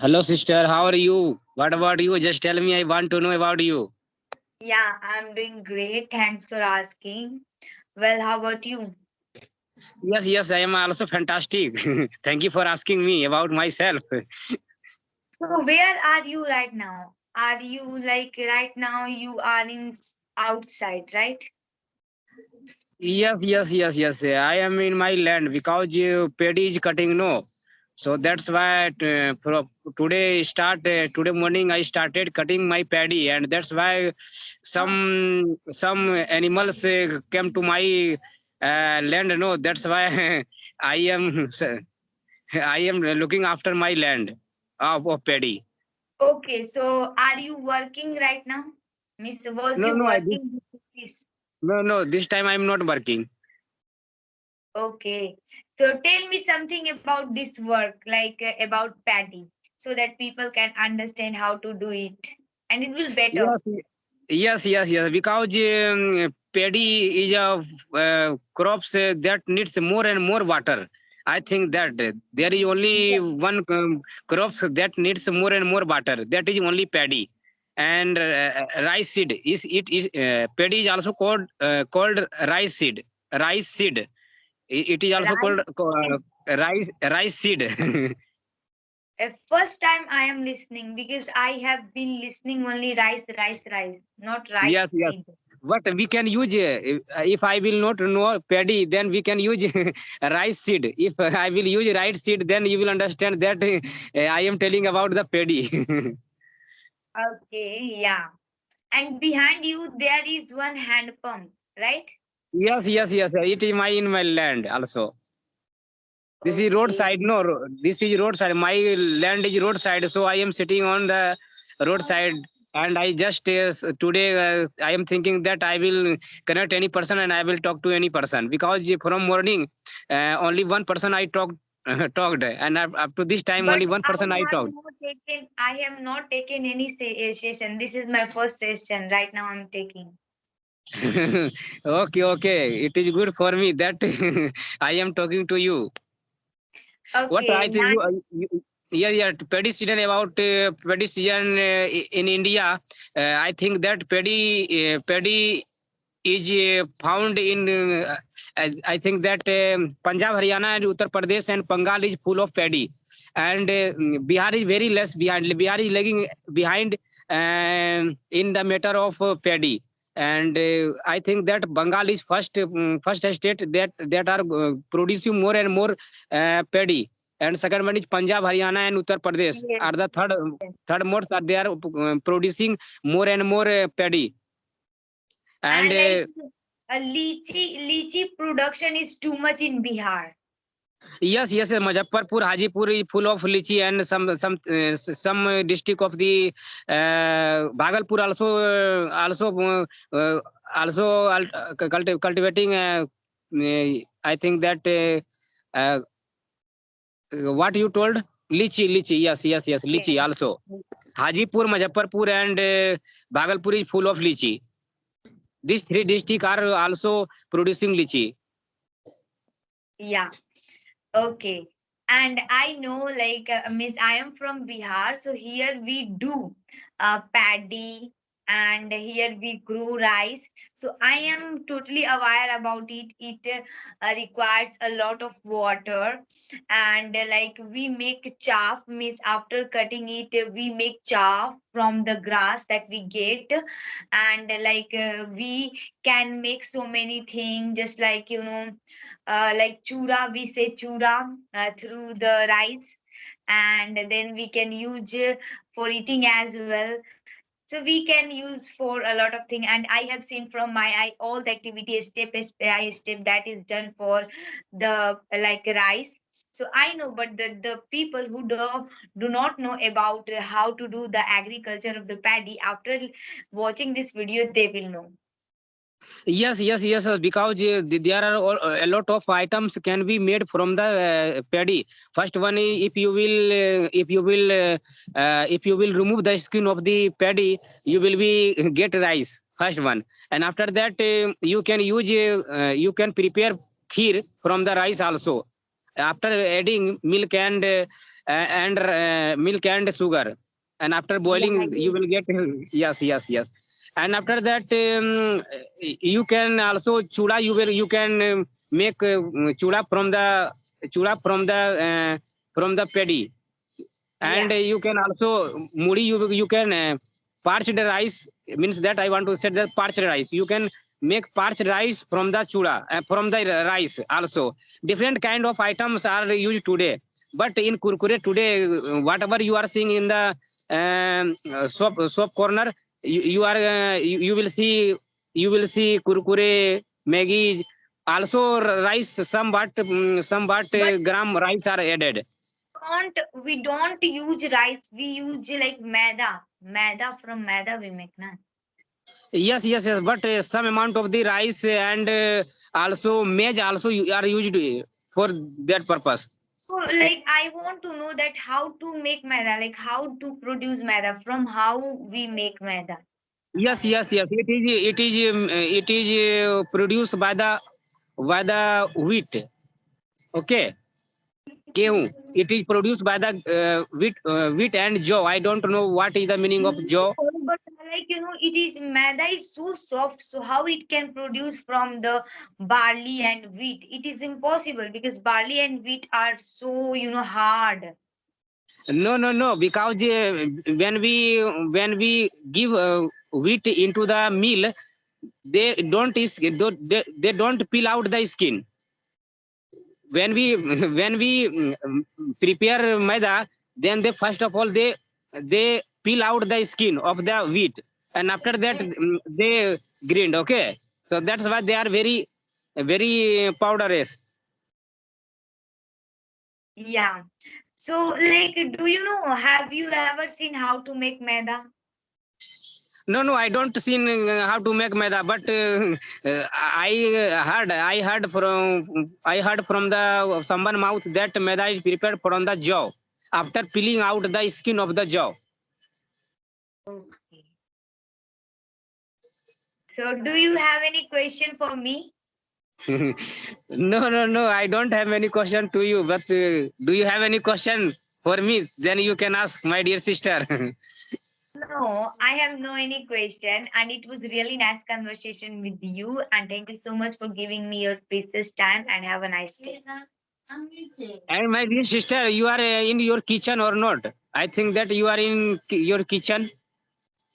Hello, sister. How are you? What about you? Just tell me. I want to know about you. Yeah, I'm doing great. Thanks for asking. Well, how about you? Yes, yes, I am also fantastic. Thank you for asking me about myself. So, where are you right now? Are you like right now you are in outside, right? Yes, yes, yes, yes. I am in my land because paddy is cutting. No, so that's why today morning I started cutting my paddy, and that's why Oh, some animals came to my land. No, that's why I am I am looking after my land of paddy. okay. So, are you working right now? Miss, was No, you no, working with this? no. This time I'm not working. Okay. So, tell me something about this work, like about Patty, so that people can understand how to do it, and it will better. Yes, yes. Because paddy is a crops that needs more and more water. I think that there is only Yes. one crops that needs more and more water. That is only paddy, and rice seed is it is paddy is also called rice seed. Rice seed. It is also called Right. rice seed. First time I am listening because I have been listening only rice, not rice Yes. seed. But we can use if I will not know paddy, then we can use rice seed. If I will use rice seed, then you will understand that I am telling about the paddy. Okay, yeah. And behind you there is one hand pump, right? Yes. It is my in my land also. This is Okay. roadside. No, this is roadside. My land is roadside, so I am sitting on the roadside. And I just today I am thinking that I will connect any person and I will talk to any person because from morning only one person I talked talked, and up to this time But only one person I talked. I have not taken any session. This is my first session right now I'm taking. Okay. It is good for me that I am talking to you. What Okay, I think yeah, paddy season about paddy season in India. I think that paddy is found in I think that Punjab, Haryana, and Uttar Pradesh and Bengal is full of paddy, and Bihar is very less behind. Bihar is lagging behind in the matter of paddy. And I think that Bengal is first state that are producing more and more paddy, and second one is Punjab, Haryana, and Uttar Pradesh yes, are the yes. third most are they are producing more and more paddy. And And like lychee production is too much in Bihar. yes, Muzaffarpur, Hajipur is full of lychee, and some district of the Bhagalpur also cultivating. I think that what you told, lychee. Yes, Yes. lychee also. Hajipur, Muzaffarpur, and Bhagalpur is full of lychee. These three districts are also producing lychee. Yeah. Okay. And I know, like, Miss, I am from Bihar, so here we do paddy and here we grow rice. So I am totally aware about it. It requires a lot of water, and like we make chaff, Miss, after cutting it, we make chaff from the grass that we get, and we can make so many things, just like like chura, we say chura through the rice, and then we can use for eating as well. So we can use for a lot of things, and I have seen from my eye all the activity by step that is done for the like rice. So I know, but the people who do not know about how to do the agriculture of the paddy, after watching this video they will know. Yes. Because there are a lot of items can be made from the paddy. First one is if you will remove the skin of the paddy, you will be get rice. First one, and after that you can prepare kheer from the rice also. after adding milk and milk and sugar, and after boiling Yeah, you will get yes. And after that you can also chuda, you can make chuda from the paddy. And yeah. you can also mudi, you can parched rice, means that I want to say that parched rice you can make parched rice from the chuda, from the rice also. Different kind of items are used today, but in kurkure today, whatever you are seeing in the soap corner, you are you will see, kurkure, maggi, also rice, somewhat But gram rice are added. we don't use rice. We use like maida. Maida from maida we make, na. Yes. But some amount of the rice and also maize also are used for that purpose. So like I want to know that how to make maida, like how to produce maida, from how we make maida. Yes. It is produced by the wheat. Okay, gehu. It is produced by the wheat and jaw. I don't know what is the meaning of jaw. No, but like it is maida is so soft, so how it can produce from the barley and wheat? It is impossible because barley and wheat are so hard. No. Because when we give wheat into the mill, they don't peel out the skin. When we prepare maida, then they first of all they peel out the skin of the wheat, and after that they grind. Okay, so that's why they are very powderous. Yeah. So like, do you know? Have you ever seen how to make maida? No, I don't seen how to make maida, but I heard from the someone mouth that maida is prepared from the jaw after peeling out the skin of the jaw. Okay. So do you have any question for me? No, I don't have any question to you, but do you have any question for me? Then you can ask, my dear sister. No, I have no any question, and it was really nice conversation with you. And thank you so much for giving me your precious time. And have a nice day. And my dear sister, you are in your kitchen or not? I think that you are in your kitchen.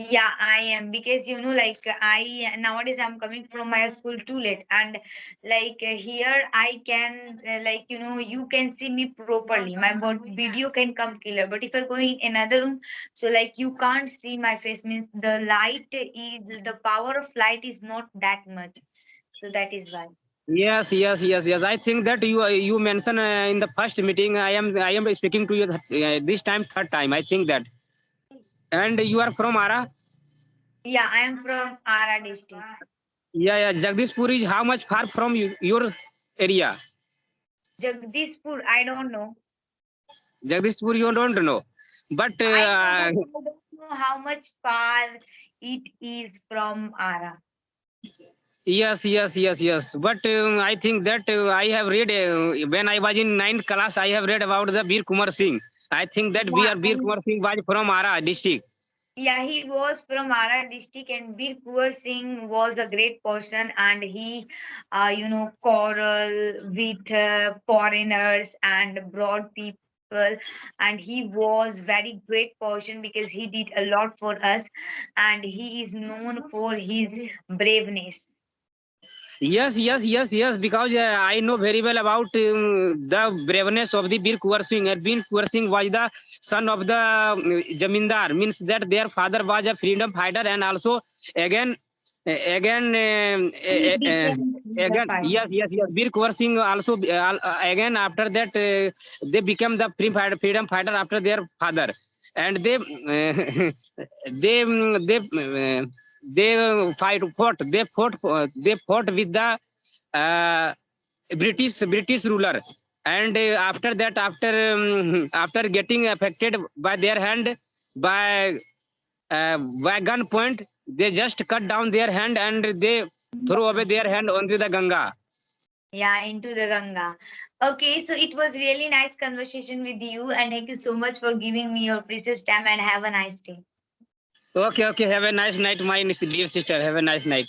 Yeah, I am because like I nowadays I'm coming from my school too late, and like here I can you can see me properly. My video can come clear, but if I go in another room, so like you can't see my face. Means the power of light is not that much, so that is why. Yes. I think that you mentioned in the first meeting. I am speaking to you this time, third time. I think that. And you are from Ara? Yeah, I am from Ara district. Yeah. Jagdishpur is how much far from your area? Jagdishpur, I don't know. Jagdishpur, you don't know. But I know, but I don't know how much far it is from Ara. yes. But I think that I have read when I was in ninth class. I have read about the Bir Kumar Singh. I think that Yeah, Bir and Kumar Singh was from Ara district. yeah, he was from Ara district, and Bir Kuwar Singh was a great person, and he, quarrel with foreigners and brought people, and he was very great person because he did a lot for us, and he is known for his braveness. Yes. Because I know very well about the braveness of the Bir Kuwar Singh. And Bir Kuwar Singh was the son of the Jamindar, means that their father was a freedom fighter, and also again, again, He became the again. fighter. Yes. Bir Kuwar Singh also again after that they became the freedom fighter after their father, and they fought with the uh, British ruler, and after that, after getting affected by their hand by gunpoint, they just cut down their hand and they throw away their hand onto the Ganga. Yeah, into the Ganga. Okay, so it was really nice conversation with you, and thank you so much for giving me your precious time, and have a nice day. Okay, okay. Have a nice night, my dear sister. Have a nice night.